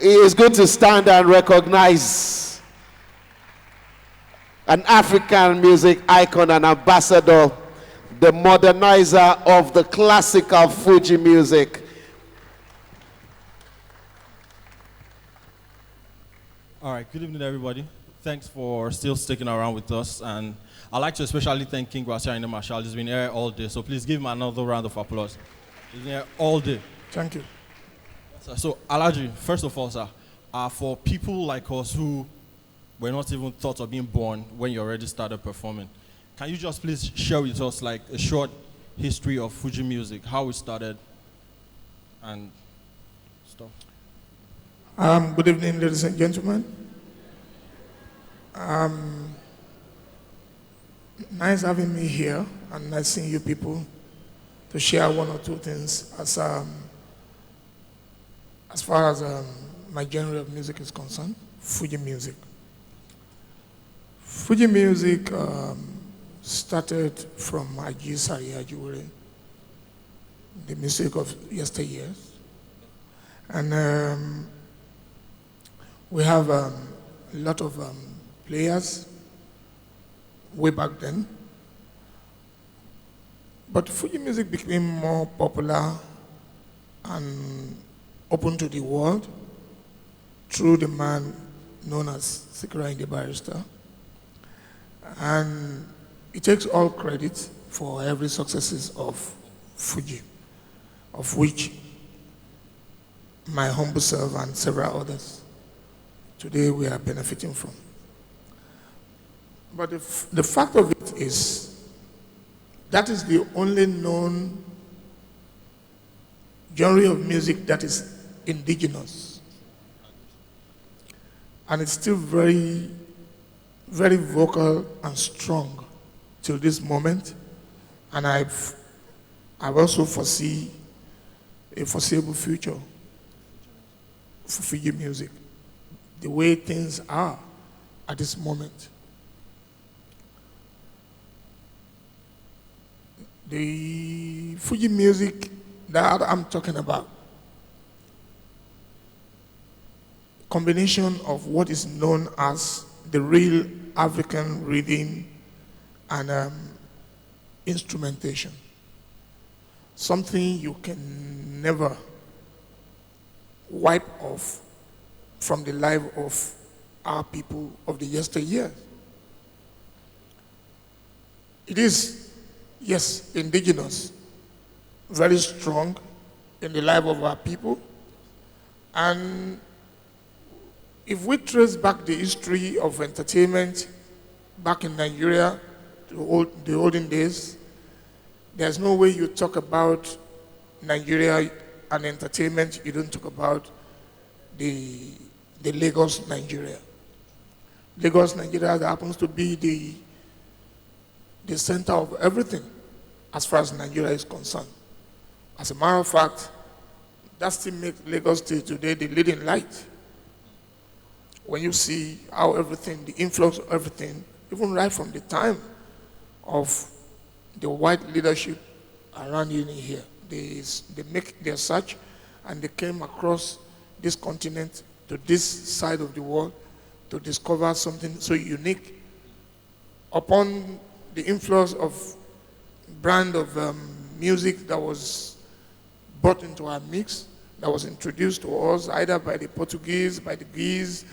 is going to stand and recognize an African music icon and ambassador, the modernizer of the classical Fuji music. All right, good evening, everybody. Thanks for still sticking around with us. And I'd like to especially thank King Gwasiarinde Marshall. He's been here all day, so please give him another round of applause. He's been here all day. Thank you. So, Alhaji, first of all, sir, for people like us who were not even thought of being born when you already started performing, can you just please share with us like a short history of Fuji music, how it started and stuff? Good evening, ladies and gentlemen. Nice having me here and nice seeing you people to share one or two things as far as my genre of music is concerned, Fuji music. Fuji music started from Aji Sariajuwere, the music of yesteryears. And we have a lot of players way back then. But Fuji music became more popular and open to the world through the man known as Sikira the Barrister. And he takes all credit for every successes of Fuji, of which my humble self and several others today we are benefiting from. But the fact of it is, that is the only known genre of music that is indigenous. And it's still very, very vocal and strong till this moment. And I also foresee a foreseeable future for Fuji music, the way things are at this moment. The Fuji music that I'm talking about, combination of what is known as the real African rhythm and instrumentation. Something you can never wipe off from the life of our people of the yesteryear. It is, yes, indigenous, very strong in the life of our people. And if we trace back the history of entertainment back in Nigeria, the olden days, there's no way you talk about Nigeria and entertainment, you don't talk about the Lagos, Nigeria. Lagos, Nigeria happens to be the center of everything as far as Nigeria is concerned. As a matter of fact, that still makes Lagos till today the leading light. When you see how everything, the influx of everything, even right from the time of the white leadership around here, they make their search and they came across this continent to this side of the world to discover something so unique. Upon the influence of brand of music that was brought into our mix, that was introduced to us either by the Portuguese, by the Greeks,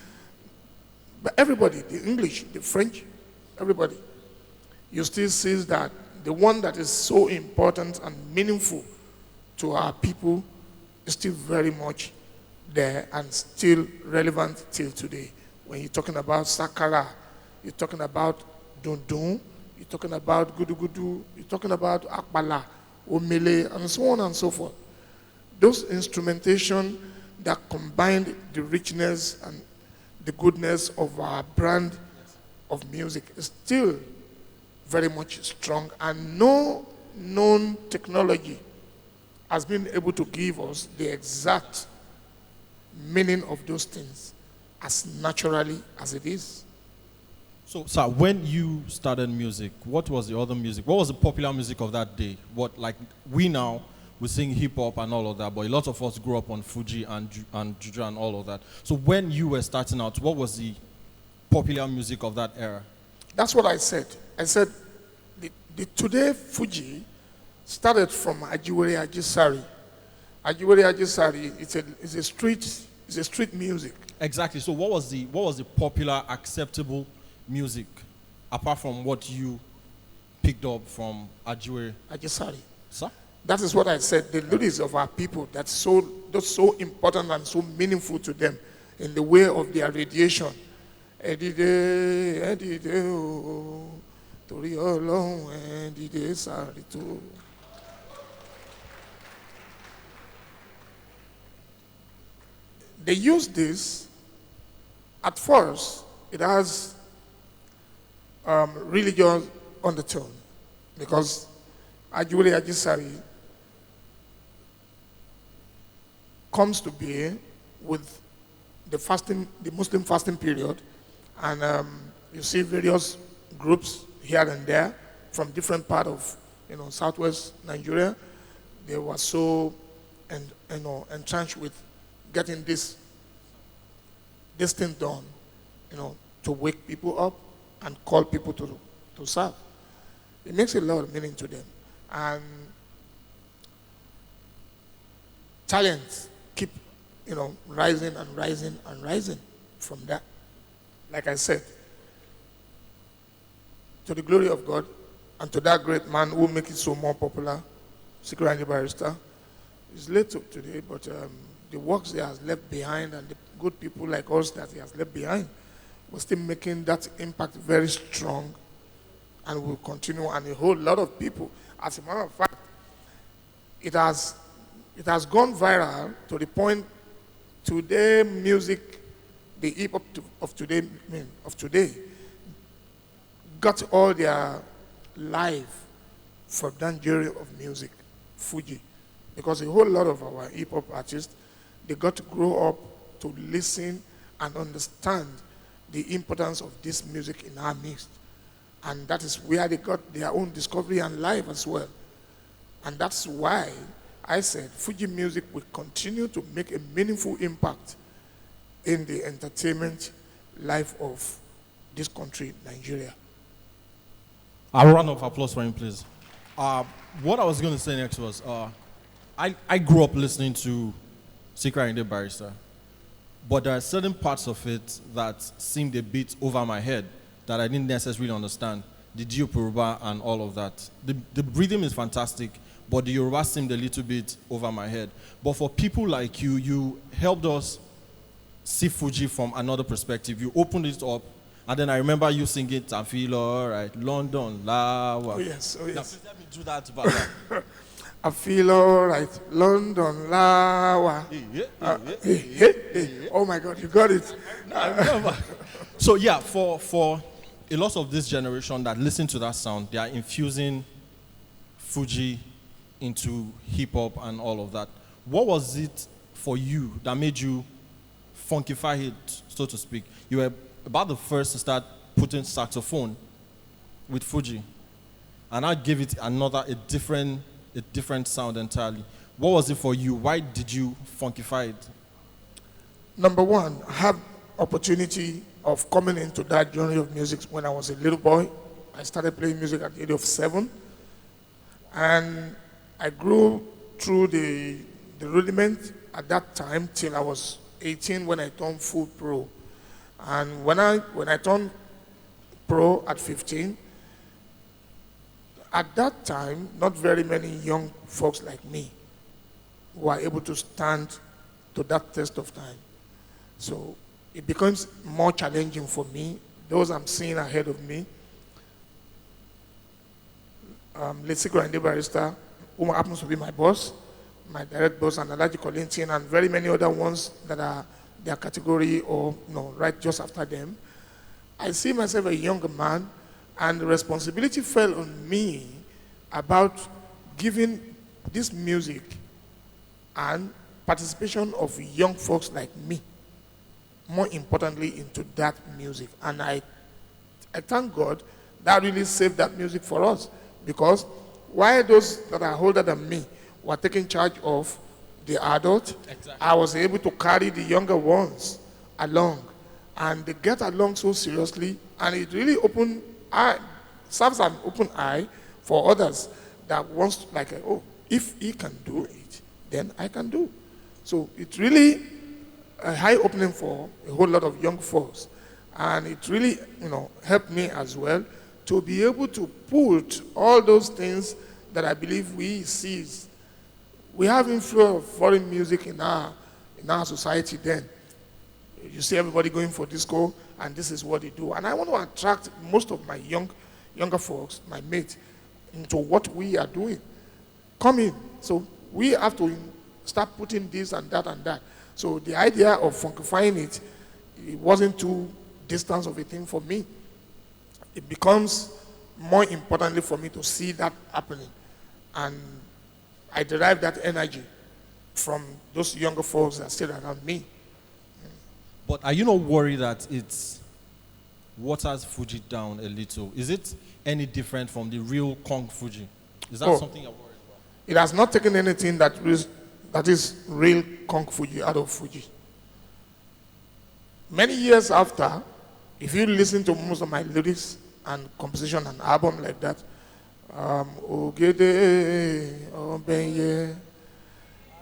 but everybody, the English, the French, everybody, you still see that the one that is so important and meaningful to our people is still very much there and still relevant till today. When you're talking about Sakara, you're talking about Dundun, you're talking about Gudu Gudu, you're talking about Akbala, Omele, and so on and so forth. Those instrumentation that combined the richness and the goodness of our brand of music is still very much strong, and no known technology has been able to give us the exact meaning of those things as naturally as it is. So, sir, when you started music, what was the other music? What was the popular music of that day? What, like, we now, we sing hip hop and all of that, but a lot of us grew up on Fuji and Juju and all of that. So when you were starting out, what was the popular music of that era? That's what I said. I said the today Fuji started from Ajiwere Ajisari. Ajiwere Ajisari, it's a street music. Exactly. So what was the popular acceptable music apart from what you picked up from Ajiwere Ajisari. Sir? That is what I said. The lyrics of our people, that's so important and so meaningful to them in the way of their radiation. Edide, oh, Tori Olorun, Edide Sarito. They use this. At first, it has religious undertone because Ajiwere Ajisari comes to be with the Muslim fasting period, and you see various groups here and there from different part of southwest Nigeria. They were so entrenched with getting this thing done, to wake people up and call people to serve. It makes a lot of meaning to them, and talents keep rising and rising and rising from that. Like I said, to the glory of God and to that great man who make it so more popular, Secret and the Barrister. It's late today, but the works he has left behind and the good people like us that he has left behind, we're still making that impact very strong and will continue, and a whole lot of people. As a matter of fact, it has gone viral to the point today music, the hip hop of today, got all their life from that genre of music, Fuji. Because a whole lot of our hip hop artists, they got to grow up to listen and understand the importance of this music in our midst. And that is where they got their own discovery and life as well. And that's why I said Fuji music will continue to make a meaningful impact in the entertainment life of this country, Nigeria. A round of applause for him, please. What I was going to say next was, I grew up listening to Secret and the Barrister, but there are certain parts of it that seemed a bit over my head that I didn't necessarily understand. The Yoruba and all of that. The rhythm is fantastic, but the Yoruba seemed a little bit over my head. But for people like you, you helped us see Fuji from another perspective. You opened it up, and then I remember you singing "I Feel Alright," London, Lawa. Oh yes, oh yes. Now, please let me do that, Baba. I feel alright, London, Lawa. Oh my God, you got it. So yeah, for a lot of this generation that listen to that sound, they are infusing Fuji into hip hop and all of that. What was it for you that made you funkify it, so to speak? You were about the first to start putting saxophone with Fuji, and I gave it a different sound entirely. What was it for you? Why did you funkify it? Number one, I have opportunity of coming into that genre of music when I was a little boy. I started playing music at the age of 7, and I grew through the rudiment at that time till I was 18 when I turned full pro. And when I turned pro at 15, at that time, not very many young folks like me were able to stand to that test of time. So it becomes more challenging for me. Those I'm seeing ahead of me, let's say Grande Barrister, who happens to be my boss, my direct boss, and Alaji Colintin, and very many other ones that are their category or right just after them. I see myself a younger man, and the responsibility fell on me about giving this music and participation of young folks like me, more importantly, into that music. And I thank God that really saved that music for us, because while those that are older than me were taking charge of the adult, Exactly. I was able to carry the younger ones along. And they get along so seriously, and it really serves an open eye for others that wants to, like, oh, if he can do it, then I can do. So it's really a high opening for a whole lot of young folks. And it really, helped me as well to be able to put all those things that I believe we see. We have influence of foreign music in our society then. You see everybody going for disco, and this is what they do. And I want to attract most of my younger folks, my mates, into what we are doing. Come in. So we have to start putting this and that and that. So the idea of funkifying it wasn't too distant of a thing for me. It becomes more importantly for me to see that happening. And I derive that energy from those younger folks that still around me. But are you not worried that it waters Fuji down a little? Is it any different from the real Kong Fuji? Is that something you're worried about? It has not taken anything that is real Kong Fuji out of Fuji. Many years after, if you listen to most of my lyrics and composition and album like that, Ogede Obenye,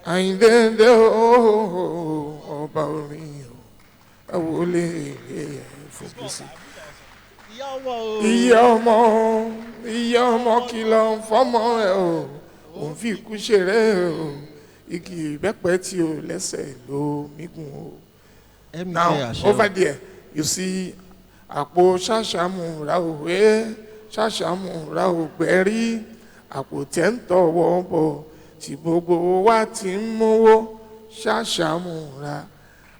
Aindende Oba Orin Awole Fobisi. Ìyá ọmọ kìlọ̀ fọ́mọ ẹ̀ o, òun fi ikú ṣeré o, igi ìbẹ́pẹ tí o lẹ́sẹ̀ ló mígùn o. Now, over there, you see, àpò ṣàṣàmù ra òwe, ṣàṣàmù ra ògbẹ́rí, àpò tẹ́ ń tọwọ́ bọ̀, tí gbogbo wa ti ń mówó, ṣàṣàmù ra,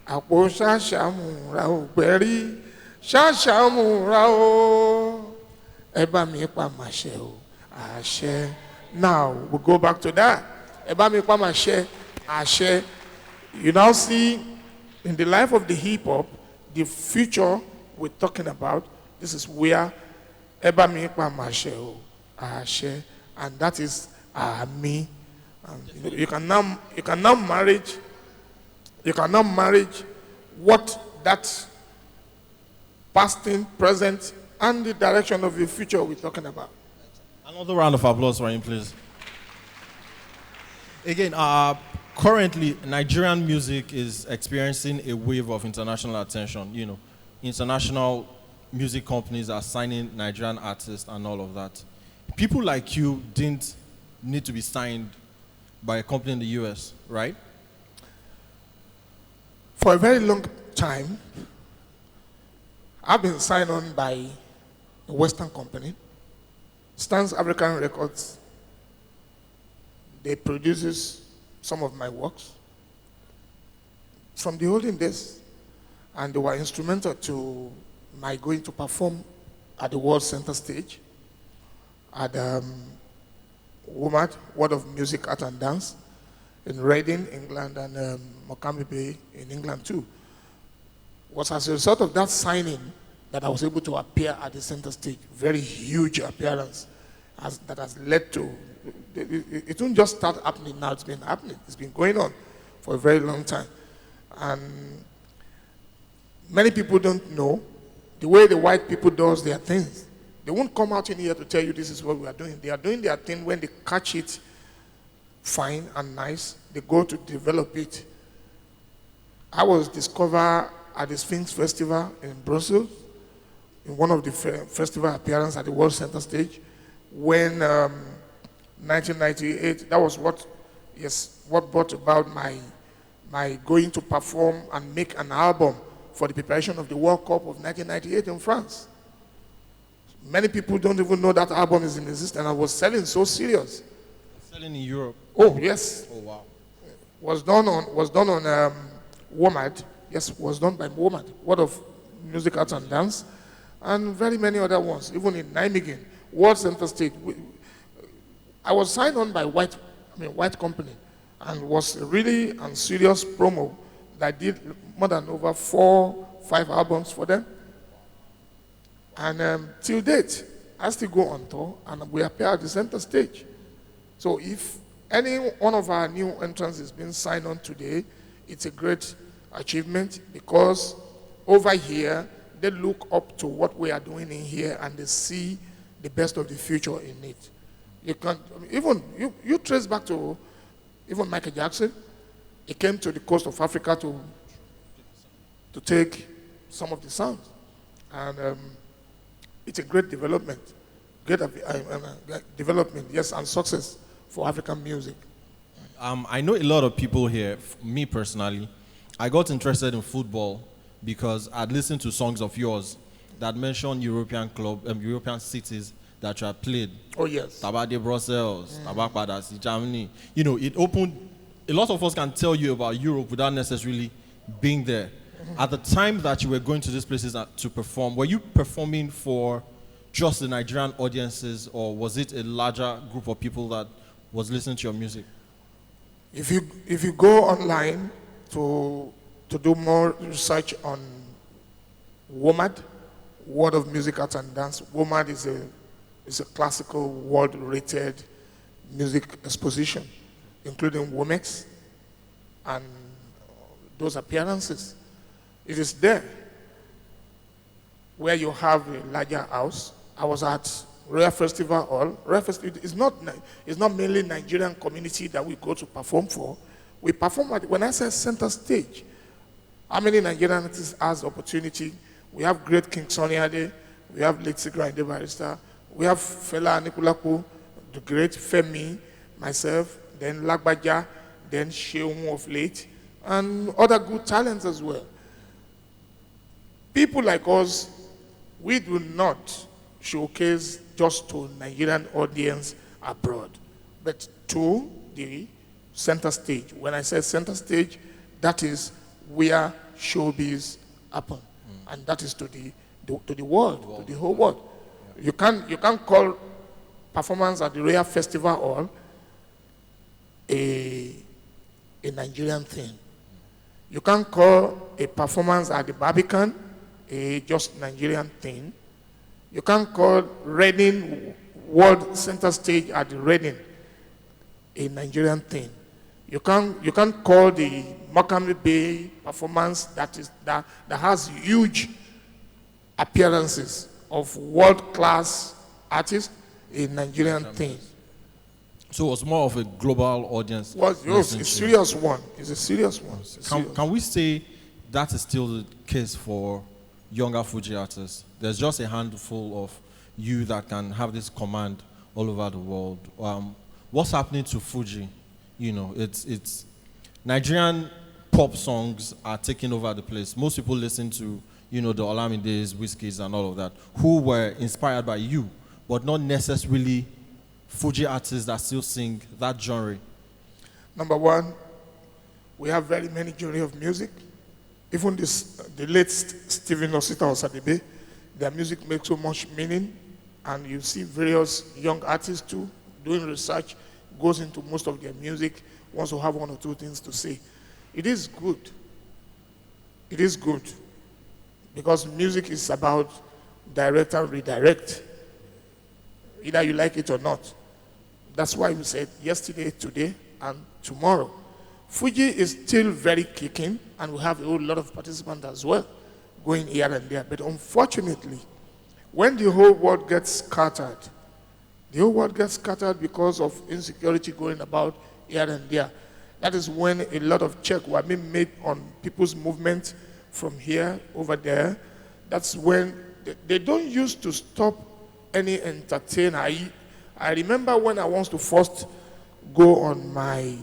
àpò ṣàṣàmù ra ògbẹ́rí, ṣàṣàmù ra o, ẹ bá mi pa màṣẹ o, àṣẹ. Now, we'll go back to that. Ẹ bá mi pa màṣẹ, àṣẹ. You now see, in the life of the hip-hop, the future we're talking about, this is where Eba mi pa mashe o, ashe, and that is me. You can now marriage what that past, present, and the direction of the future we're talking about. Another round of applause for him, please. Again, currently, Nigerian music is experiencing a wave of international attention. International music companies are signing Nigerian artists and all of that. People like you didn't need to be signed by a company in the US, right? For a very long time, I've been signed on by a Western company, Stans African Records. They produces some of my works from the olden days, and they were instrumental to my going to perform at the World Center stage, at WOMAD, World of Music, Art and Dance, in Reading, England, and Morecambe Bay in England too. It was as a result of that signing that I was able to appear at the center stage. Very huge appearance that has led to, it didn't just start happening now, it's been happening. It's been going on for a very long time. And many people don't know the way the white people does their things. They won't come out in here to tell you this is what we are doing. They are doing their thing. When they catch it fine and nice, they go to develop it. I was discovered at the Sphinx Festival in Brussels, in one of the festival appearances at the World Center stage, when 1998, that was what brought about my going to perform and make an album for the preparation of the World Cup of 1998 in France. Many people don't even know that album is in existence. I was selling so serious. Selling in Europe? Oh, yes. Oh, wow. Was done on WOMAD. Yes, was done by WOMAD, World of Music, Arts and Dance, and very many other ones, even in Nijmegen, World Center Stage. I was signed on by white company, and was a really and serious promo that did more than over 4-5 albums for them. And till date, I still go on tour, and we appear at the center stage. So if any one of our new entrants is being signed on today, it's a great achievement because over here, they look up to what we are doing in here and they see the best of the future in it. You can't, even you trace back to even Michael Jackson. He came to the coast of Africa to take some of the sounds. And it's a great development. Great development, yes, and success for African music. I know a lot of people here, me personally, I got interested in football because I'd listened to songs of yours that mention European cities that you have played. Oh, yes. Tabade Brussels, Tabak Padasi, Germany. You know, it opened, a lot of us can tell you about Europe without necessarily being there. At the time that you were going to these places to perform, were you performing for just the Nigerian audiences, or was it a larger group of people that was listening to your music? If you go online to do more research on WOMAD, World of Music, Arts and Dance, WOMAD is a classical world-rated music exposition, including WOMEX and those appearances. It is there where you have a larger house. I was at Royal Festival Hall. Royal Festival is not mainly Nigerian community that we go to perform for. We perform at, when I say center stage, how many Nigerian artists has opportunity? We have great King Sunny Ade, we have late Sigra Inde Barrister, we have Fela Anikulapo, the great Femi, myself, then Lagbaja, then Sheung of late, and other good talents as well. People like us, we do not showcase just to Nigerian audience abroad, but to the center stage. When I say center stage, that is where showbiz happen, and that is to the world, to the whole world. You can't call performance at the Royal Festival Hall a Nigerian thing. You can't call a performance at the Barbican a just Nigerian thing. You can't call Reading World Center Stage at the Reading a Nigerian thing. You can't call the Makami Bay performance that has huge appearances of world-class artists a Nigerian thing. So it was more of a global audience. It's a serious one. It's a serious one. Can we say that is still the case for younger Fuji artists? There's just a handful of you that can have this command all over the world. What's happening to Fuji? You know, it's Nigerian pop songs are taking over the place. Most people listen to, you know, the Olamides, Wizkids, and all of that, who were inspired by you, but not necessarily Fuji artists that still sing that genre. Number one, we have very many genre of music. Even the late Stephen Osita Osadebe, their music makes so much meaning, and you see various young artists too doing research, goes into most of their music, wants to have one or two things to say. It is good. It is good, because music is about direct and redirect, either you like it or not. That's why we said yesterday, today, and tomorrow. Fuji is still very kicking, and we have a whole lot of participants as well, going here and there. But unfortunately, when the whole world gets scattered, the whole world gets scattered because of insecurity going about here and there. That is when a lot of checks were being made on people's movement from here over there. That's when they don't used to stop any entertainer. I remember when I wanted to first go on my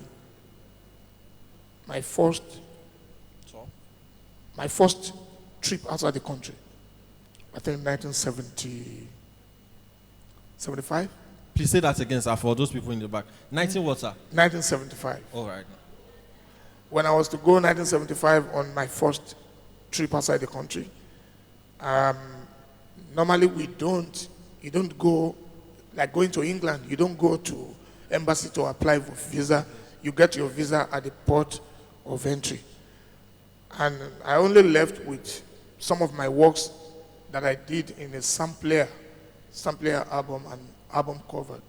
first trip outside the country. I think 1975. Please say that again, sir, for those people in the back. 19 what, sir? 1975. All right. When I was to go 1975 on my first trip outside the country, normally you don't go, like going to England, you don't go to embassy to apply for visa. You get your visa at the port of entry. And I only left with some of my works that I did in a sampler album and album cover.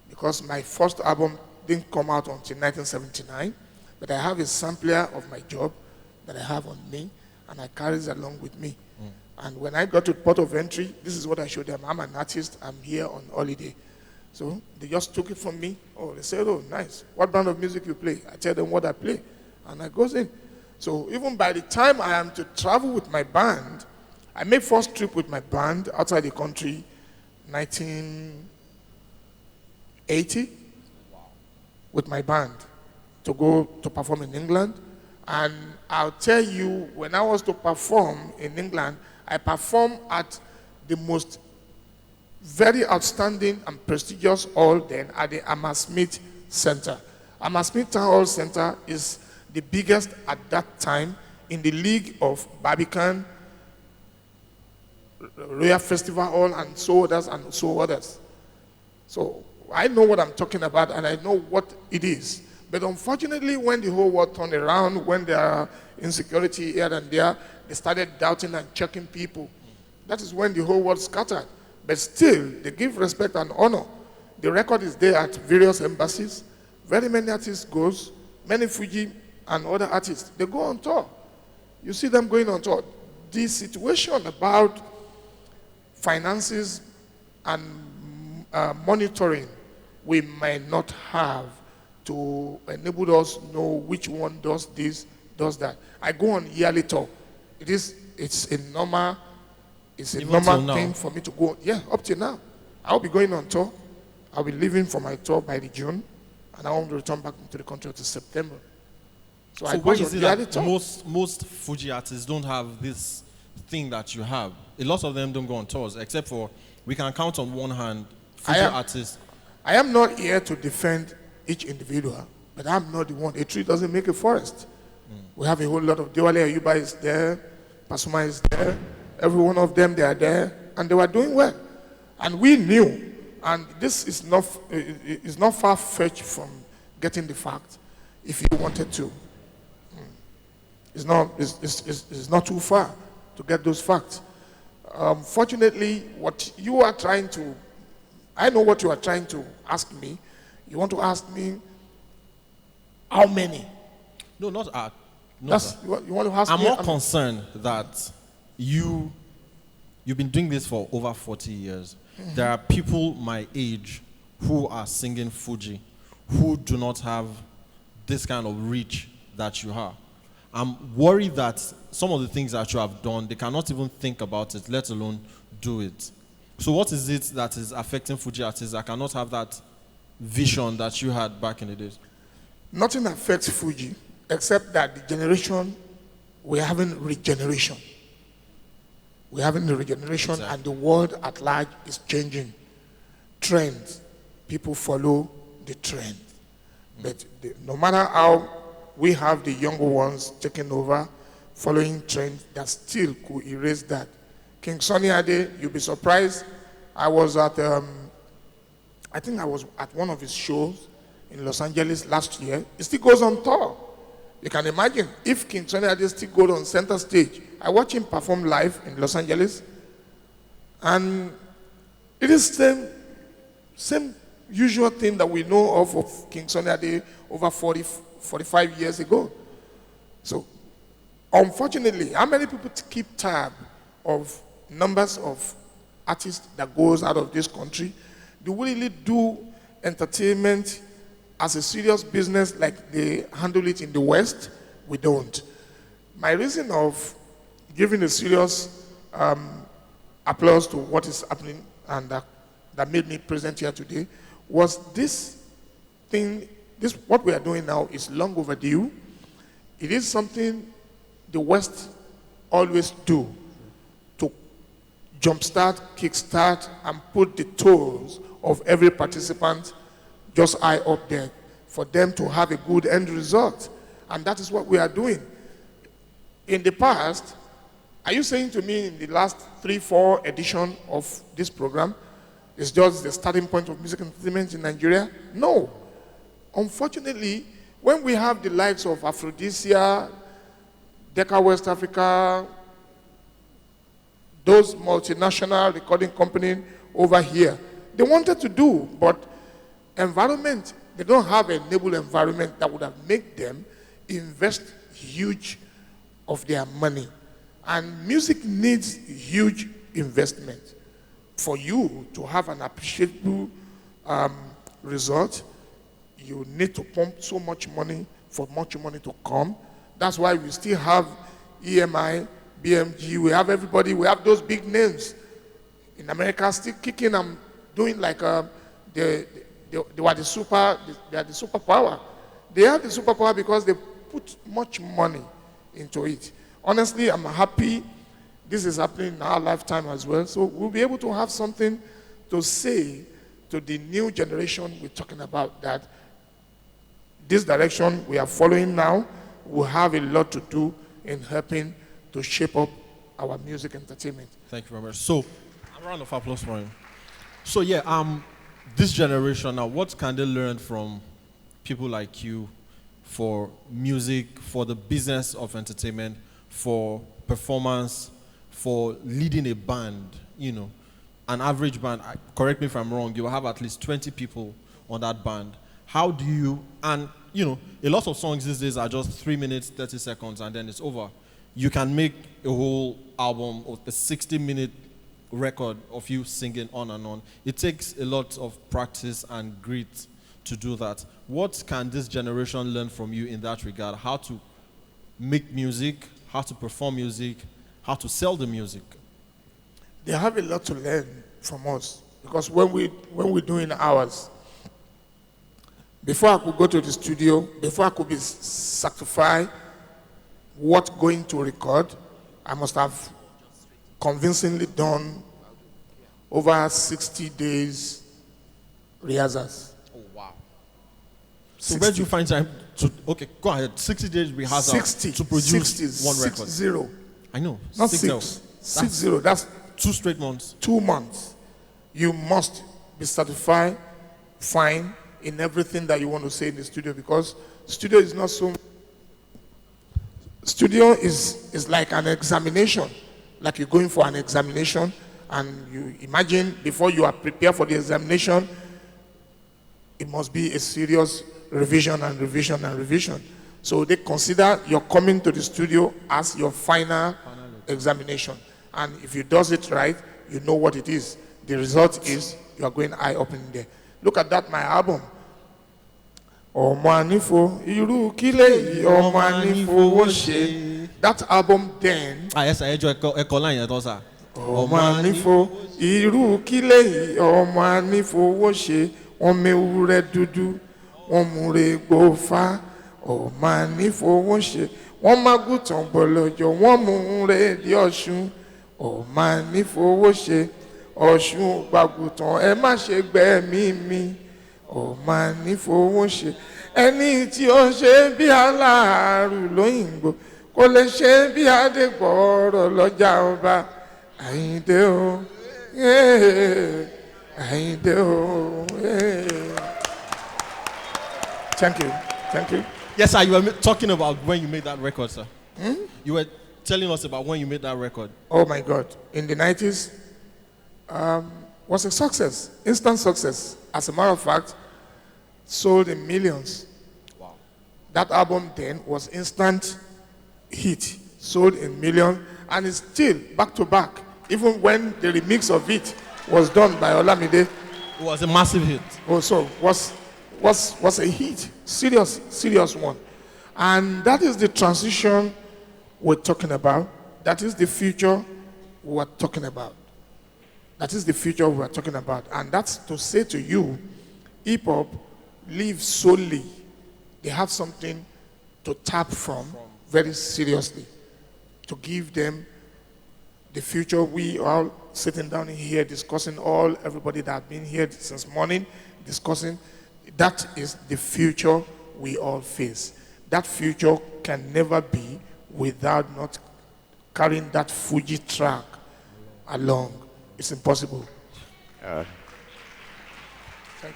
Because my first album didn't come out until 1979, but I have a sampler of my job that I have on me, and I carry it along with me. And when I got to port of entry, this is what I showed them. I'm an artist. I'm here on holiday. So they just took it from me. Oh, they said, oh, nice. What brand of music you play? I tell them what I play. And I goes in. So even by the time I am to travel with my band, I made first trip with my band outside the country, 1980, with my band to go to perform in England. And I'll tell you, when I was to perform in England, I performed at the most very outstanding and prestigious hall then at the Hammersmith Center. Hammersmith Town Hall Center is the biggest at that time in the league of Barbican, Royal Festival Hall, and so others and so others. So I know what I'm talking about, and I know what it is. But unfortunately, when the whole world turned around, when there are insecurity here and there, they started doubting and checking people. That is when the whole world scattered. But still, they give respect and honor. The record is there at various embassies. Very many artists goes, many Fuji and other artists, they go on tour. You see them going on tour. The situation about finances and monitoring, we might not have to enable us know which one does this, does that. I go on yearly tour. It's a normal thing for me to go. Yeah, up till now. I'll be going on tour. I'll be leaving for my tour by the June, and I want to return back to the country until September. So I why is on it yearly that tour. most Fuji artists don't have this thing that you have? A lot of them don't go on tours, except for, we can count on one hand Fuji artists. I am not here to defend each individual, but I'm not the one. A tree doesn't make a forest. We have a whole lot of Dewale Ayuba is there, Pasuma is there, every one of them, they are there, and they were doing well. And we knew, and this is not far-fetched from getting the fact, if you wanted to. It's not too far to get those facts. Fortunately, what you are trying to, I know what you are trying to ask me. You want to ask me how many? No, not art. You want to ask I'm me? more concerned that you've been doing this for over 40 years. Mm-hmm. There are people my age who are singing Fuji who do not have this kind of reach that you have. I'm worried that some of the things that you have done, they cannot even think about it, let alone do it. So what is it that is affecting Fuji artists that cannot have that vision that you had back in the days? Nothing affects Fuji except that the generation, we're having regeneration. We're having the regeneration, exactly. And the world at large is changing. Trends, people follow the trend. But no matter how we have the younger ones taking over, following trends, that still could erase that. King Sunny Ade, you'll be surprised. I was at, I think I was at one of his shows in Los Angeles last year. He still goes on tour. You can imagine if King Sunny Ade still goes on center stage. I watch him perform live in Los Angeles, and it is the same usual thing that we know of King Sunny Ade over 45 years ago. So, unfortunately, how many people keep tab of numbers of artists that goes out of this country? Do we really do entertainment as a serious business like they handle it in the West? We don't. My reason of giving a serious applause to what is happening and that made me present here today was this thing, what we are doing now is long overdue. It is something the West always do to jumpstart, kickstart, and put the toes of every participant just high up there for them to have a good end result. And that is what we are doing. In the past, are you saying to me in the last 3-4 edition of this program, it's just the starting point of music entertainment in Nigeria? No. Unfortunately, when we have the likes of Aphrodisia, Decca West Africa, those multinational recording companies over here, they wanted to do, but environment they don't have an enable environment that would have made them invest huge of their money. And music needs huge investment. For you to have an appreciable result, you need to pump so much money for much money to come. That's why we still have EMI, BMG, we have everybody, we have those big names in America still kicking and doing like they are the superpower. They have the superpower because they put much money into it. Honestly, I'm happy this is happening in our lifetime as well. So we'll be able to have something to say to the new generation we're talking about, that this direction we are following now will have a lot to do in helping to shape up our music entertainment. Thank you very much. So, a round of applause for him. So yeah, this generation now, what can they learn from people like you for music, for the business of entertainment, for performance, for leading a band, you know, an average band, correct me if I'm wrong, you will have at least 20 people on that band. How do you, and you know, a lot of songs these days are just 3 minutes, 30 seconds, and then it's over. You can make a whole album of a 60-minute record of you singing on and on. It takes a lot of practice and grit to do that. What can this generation learn from you in that regard? How to make music, how to perform music, how to sell the music? They have a lot to learn from us, because when we're doing ours, before I could go to the studio, before I could be certified what going to record, I must have convincingly done over 60 days rehearsals. Oh, wow. So where do you find time to, okay, go ahead, 60 days rehearsal to produce one record? 60. I know. Not 60. That's 2 straight months. 2 months. You must be certified, fine in everything that you want to say in the studio, because studio is not so. Studio is like an examination, like you're going for an examination, and you imagine before you are prepared for the examination, it must be a serious revision and revision and revision. So they consider your coming to the studio as your final examination. And if you does it right, you know what it is. The result is you are going eye opening there. Look at that, my album. That album then. Yes, I enjoy line sir. Wọ́n mágùtàn bọ̀lọ̀jọ̀ wọ́n mú un rẹ̀ di Ọ̀ṣun ọ̀ma nífowó ṣe Ọ̀ṣun gbàgùtàn ẹ má ṣe gbẹ̀mí mi ọ̀ma nífowó ṣe ẹni tí ó ṣe bí aláàrù lóyìnbó kò lè ṣe bí adégbọ̀ọ́rọ̀ lọ́jà ọba Àyìndé o Àyìndé o. Thank you. Yes, sir, you were talking about when you made that record, sir. You were telling us about when you made that record. Oh my God. In the 90s, was a success, instant success. As a matter of fact, sold in millions. Wow. That album then was instant hit, sold in millions, and it's still back to back. Even when the remix of it was done by Olamide. It was a massive hit. Also, was a hit, serious one. And that is the transition we're talking about. That is the future we're talking about. That is the future we're talking about. And that's to say to you, hip-hop lives solely. They have something to tap from very seriously to give them the future. We all sitting down in here discussing, everybody that have been here since morning discussing. That is the future we all face. That future can never be without not carrying that Fuji track along. It's impossible. Thank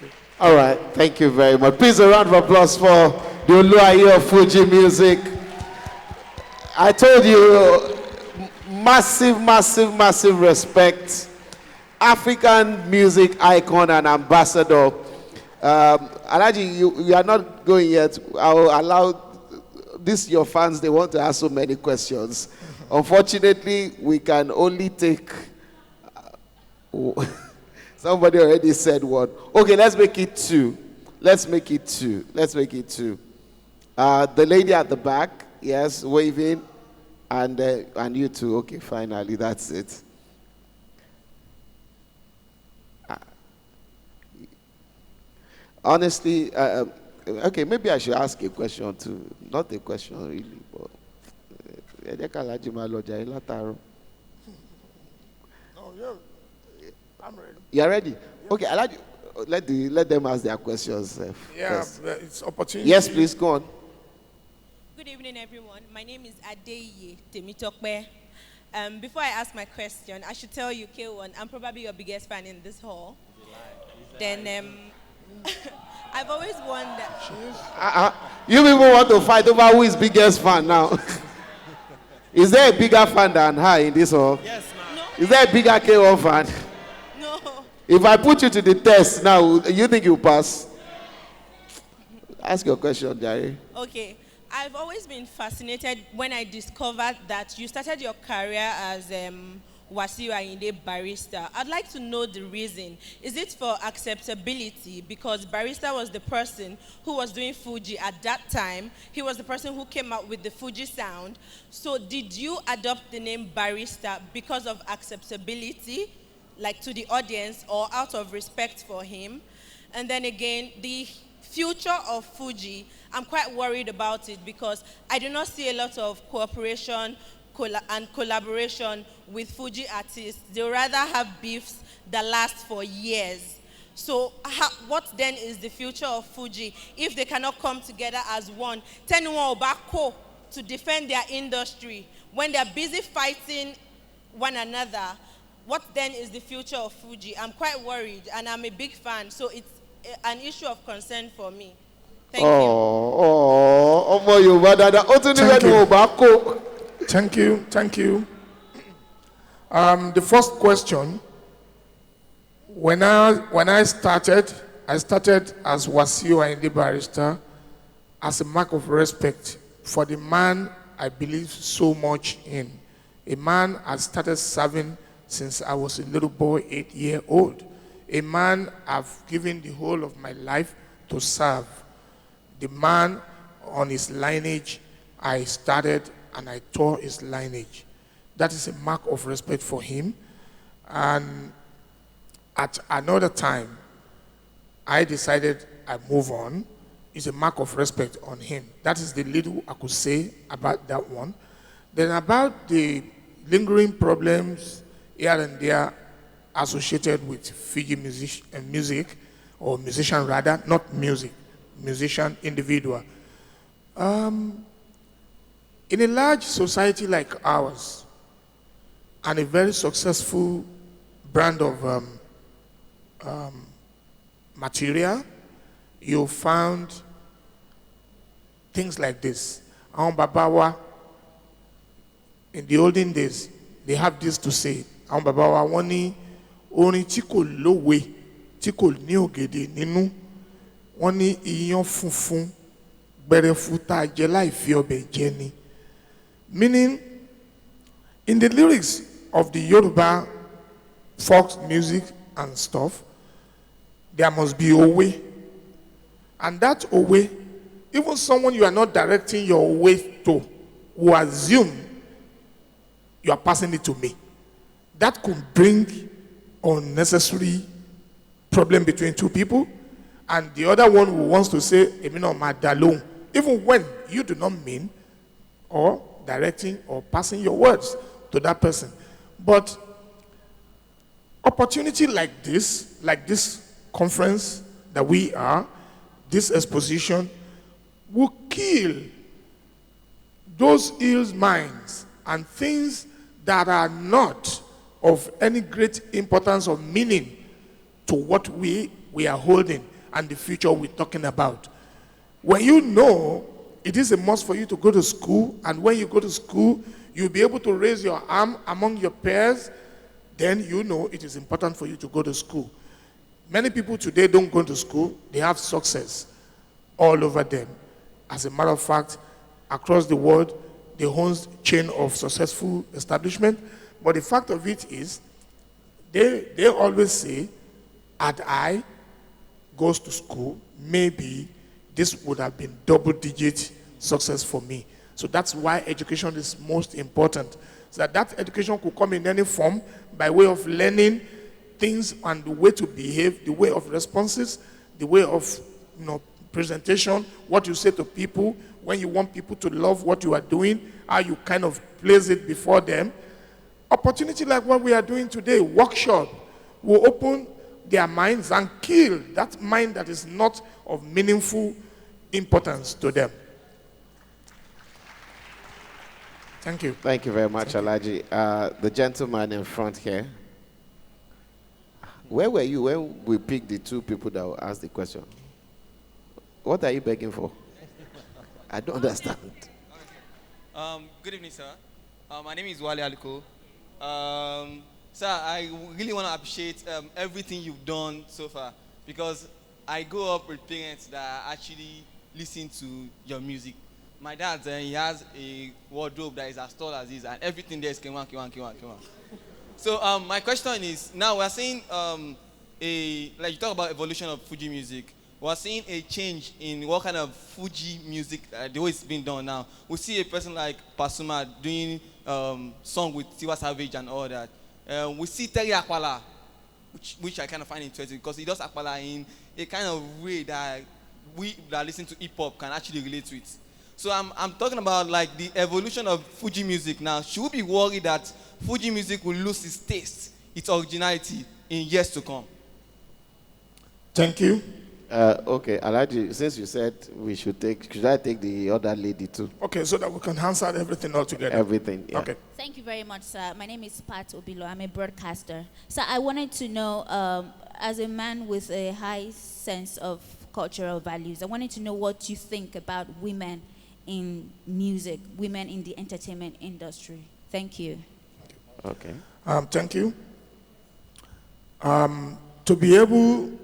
you. All right, thank you very much. Please, a round of applause for the Oluwaye of Fuji music. I told you, massive respect. African music icon and ambassador. Alaji, you are not going yet. I will allow this. Your fans, they want to ask so many questions. Unfortunately, we can only take. Somebody already said one. Okay, let's make it two. Let's make it two. The lady at the back, yes, waving, and you too. Okay, finally, that's it. Honestly, okay, maybe I should ask a question too. Not a question really, but No, yeah, I'm ready. you are ready? Yeah. Okay, I like let them ask their questions. Yeah, first. it's opportunity. Yes, please go on. Good evening, everyone. My name is Adeye Temitokpe. Before I ask my question, I should tell you, K1, I'm probably your biggest fan in this hall. Then, I've always wondered. You people want to fight over who is biggest fan now? Is there a bigger fan than her in this hall? Yes, ma'am. No. Is there a bigger K1 fan? No. If I put you to the test now, you think you pass? Ask your question, Jerry. Okay. I've always been fascinated when I discovered that you started your career as Wasiu Ayinde barrister. I'd like to know the reason. Is it for acceptability? Because barrister was the person who was doing Fuji at that time. He was the person who came out with the Fuji sound. So did you adopt the name barrister because of acceptability, like to the audience, or out of respect for him? And then again, the future of Fuji, I'm quite worried about it because I do not see a lot of cooperation and collaboration with Fuji artists. They rather have beefs that last for years. So what then is the future of Fuji if they cannot come together as one? Tenuwa Obako to defend their industry when they're busy fighting one another. What then is the future of Fuji? I'm quite worried and I'm a big fan, so it's an issue of concern for me. Thank you. Thank you. The first question, when I started as Wasiu Ayinde barrister as a mark of respect for the man I believe so much in. A man I started serving since I was a little boy, 8-year-old. A man I've given the whole of my life to serve. The man on his lineage I started and I tore his lineage. That is a mark of respect for him. And at another time, I decided I move on. It's a mark of respect on him. That is the little I could say about that one. Then about the lingering problems here and there associated with Fiji music, or musician rather, not music, musician, individual. In a large society like ours, and a very successful brand of material, you found things like this. Àwọn bàbá wa, in the olden days, they have this to say. Àwọn bàbá wa wọ́n ní orin tí kò lówe, tí kò ní ògèdè nínú, wọ́n ní iyán funfun gbẹrẹfu tá a jẹ láì fi ọbẹ̀ jẹ ni. Meaning, in the lyrics of the Yoruba folk music and stuff, there must be owe. And that owe, even someone you are not directing your owe to, will assume you are passing it to me. That could bring unnecessary problem between two people, and the other one who wants to say, even when you do not mean or directing or passing your words to that person. But opportunity like this conference that we are, this exposition, will kill those ill minds and things that are not of any great importance or meaning to what we are holding and the future we're talking about. When you know it is a must for you to go to school, and when you go to school, you'll be able to raise your arm among your peers, then you know it is important for you to go to school. Many people today don't go to school. They have success all over them. As a matter of fact, across the world, they own chain of successful establishment. But the fact of it is, they always say, had I goes to school, maybe this would have been double-digit success for me. So that's why education is most important. So that education could come in any form by way of learning things and the way to behave, the way of responses, the way of presentation, what you say to people, when you want people to love what you are doing, how you kind of place it before them. Opportunity like what we are doing today, workshop, will open their minds and kill that mind that is not of meaningful importance to them. Thank you. Thank you very much, Alaji. The gentleman in front here. Where were you when we picked the two people that will ask the question? What are you begging for? I don't understand. Good evening, sir. My name is Wale Aliko. Sir, I really want to appreciate everything you've done so far, because I grew up with parents that actually listen to your music. My dad, he has a wardrobe that is as tall as this, and everything there is K1. So my question is, now we're seeing like you talk about evolution of Fuji music. We're seeing a change in what kind of Fuji music, the way it's being done now. We see a person like Pasuma doing song with Tiwa Savage and all that. We see Terry Aquala, which I kind of find interesting, because he does Aquala in a kind of way that we that listen to hip hop can actually relate to it. So I'm talking about like the evolution of Fuji music now. Should we be worried that Fuji music will lose its taste, its originality in years to come? Thank you. Okay, Alaji, since you said should I take the other lady too? Okay, so that we can answer everything all together. Everything, yeah. Okay. Thank you very much, sir. My name is Pat Obilo. I'm a broadcaster. So I wanted to know, as a man with a high sense of cultural values, I wanted to know what you think about women in music, women in the entertainment industry. Thank you. Okay. Thank you. To be able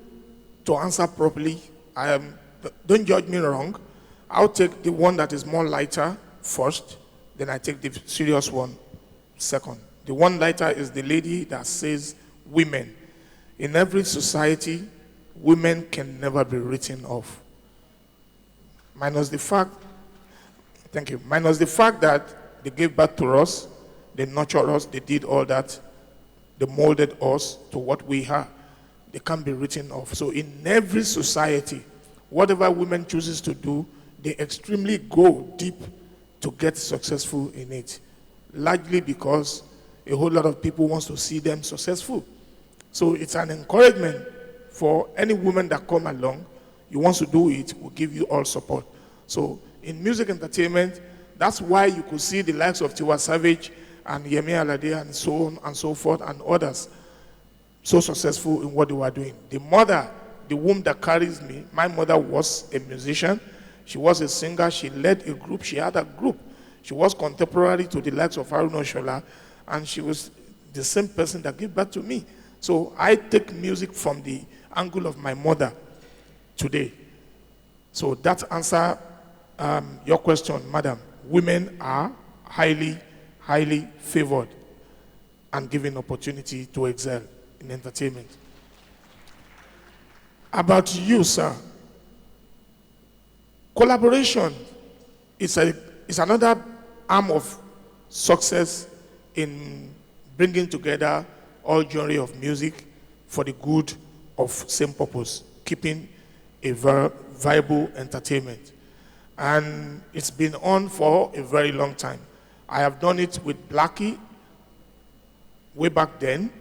to answer properly, don't judge me wrong. I'll take the one that is more lighter first, then I take the serious one second. The one lighter is the lady that says women. In every society, women can never be written off. Minus the fact that they gave birth to us, they nurtured us, they did all that, they molded us to what we are. They can't be written off. So in every society, whatever women chooses to do, they extremely go deep to get successful in it. Largely because a whole lot of people wants to see them successful. So it's an encouragement for any woman that come along. You want to do it, we'll give you all support. So in music entertainment, that's why you could see the likes of Tiwa Savage and Yemi Alade and so on and so forth and others so successful in what they were doing. The mother, the womb that carries me, my mother was a musician. She was a singer. She led a group. She had a group. She was contemporary to the likes of Haruna Shola, and she was the same person that gave birth to me. So I take music from the angle of my mother today. So that answer your question, madam. Women are highly, highly favored and given opportunity to excel in entertainment. About you, sir. Collaboration is another arm of success in bringing together all genre of music for the good of same purpose, keeping a viable entertainment. And it's been on for a very long time. I have done it with Blackie way back then,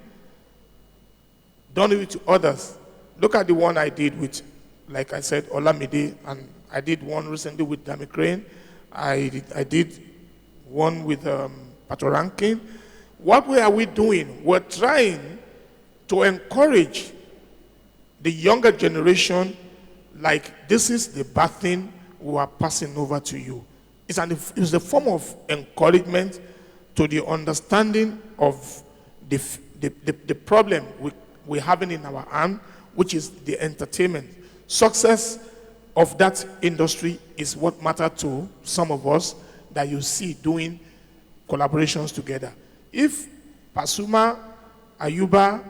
done it with others. Look at the one I did with, like I said, Olamide, and I did one recently with Dami Crane. I did one with Patoranking. What are we doing? We're trying to encourage the younger generation, like this is the bad thing we are passing over to you. It's a form of encouragement to the understanding of the problem we're having in our hand which is the entertainment. Success of that industry is what matters to some of us that you see doing collaborations together. If Pasuma, Ayuba,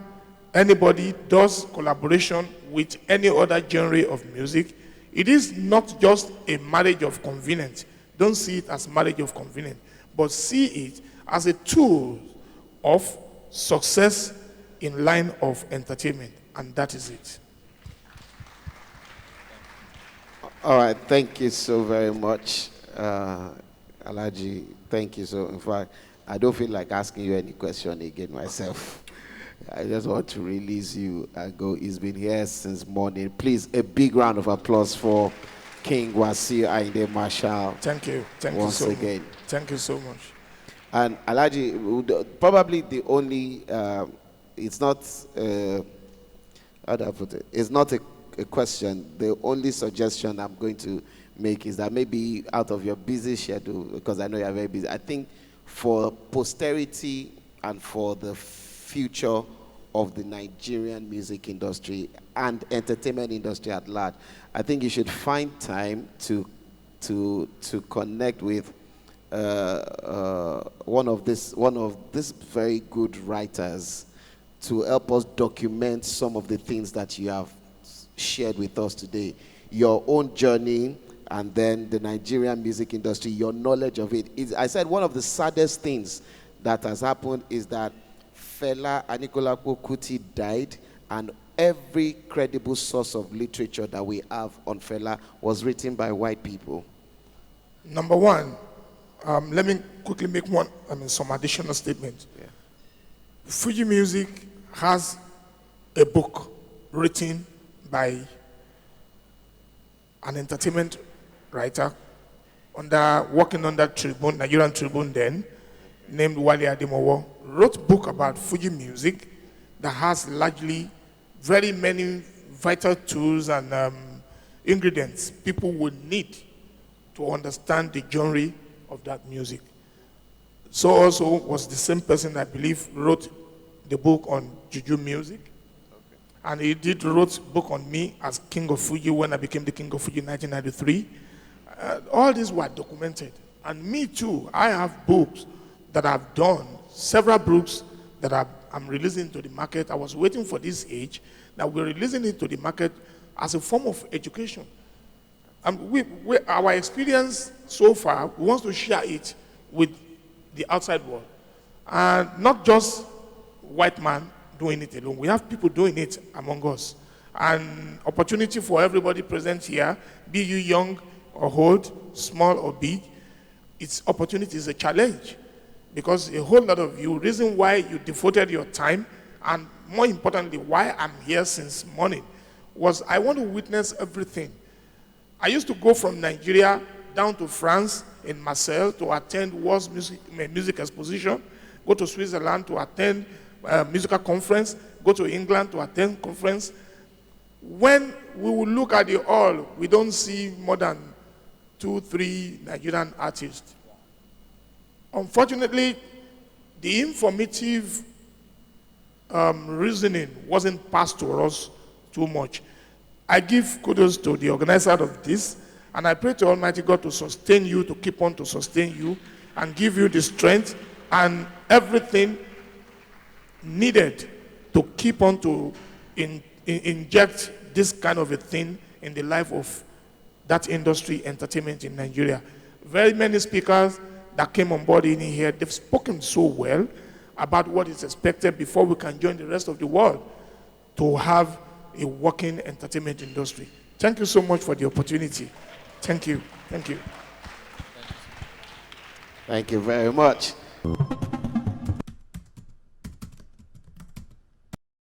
anybody does collaboration with any other genre of music, it is not just a marriage of convenience. Don't see it as marriage of convenience, but see it as a tool of success in line of entertainment, and that is it. All right, thank you so very much, Alaji. Thank you so. In fact, I don't feel like asking you any question again myself. I just want to release you and go. He's been here since morning. Please, a big round of applause for King Wasiu Ayinde Marshall. Thank you. Thank once you so again. much. Thank you so much. And Alaji, probably the only, it's not, how do I put it? It's not a question. The only suggestion I'm going to make is that maybe out of your busy schedule, because I know you're very busy, I think for posterity and for the future of the Nigerian music industry and entertainment industry at large, I think you should find time to connect with one of these very good writers to help us document some of the things that you have shared with us today, your own journey, and then the Nigerian music industry, your knowledge of it. I said one of the saddest things that has happened is that Fela Anikulapo Kuti died, and every credible source of literature that we have on Fela was written by white people. Number one, let me quickly make some additional statements. Yeah. Fuji Music has a book written by an entertainment writer working under Tribune, Nigerian Tribune then, named Wale Ademowo, wrote a book about Fuji Music that has largely very many vital tools and ingredients people would need to understand the genre of that music. So also was the same person, I believe, wrote the book on Juju music. Okay. And he wrote a book on me as King of Fuji when I became the King of Fuji in 1993. All these were documented. And me too, I have books that I've done, several books that I'm releasing to the market. I was waiting for this age that we're releasing it to the market as a form of education. And our experience so far, we want to share it with the outside world. And not just white man doing it alone. We have people doing it among us. And opportunity for everybody present here, be you young or old, small or big, its opportunity is a challenge. Because a whole lot of you, reason why you devoted your time, and more importantly, why I'm here since morning, was I want to witness everything. I used to go from Nigeria down to France in Marseille to attend World Music Exposition, go to Switzerland to attend a musical conference, go to England to attend conference. When we will look at the all, we don't see more than 2-3 Nigerian artists. Unfortunately, the informative reasoning wasn't passed to us too much. I give kudos to the organizer of this, and I pray to Almighty God to sustain you, to keep on to sustain you, and give you the strength and everything needed to keep on to inject this kind of a thing in the life of that industry, entertainment in Nigeria. Very many speakers that came on board in here, they've spoken so well about what is expected before we can join the rest of the world to have a working entertainment industry. Thank you so much for the opportunity. Thank you. Thank you. Thank you very much.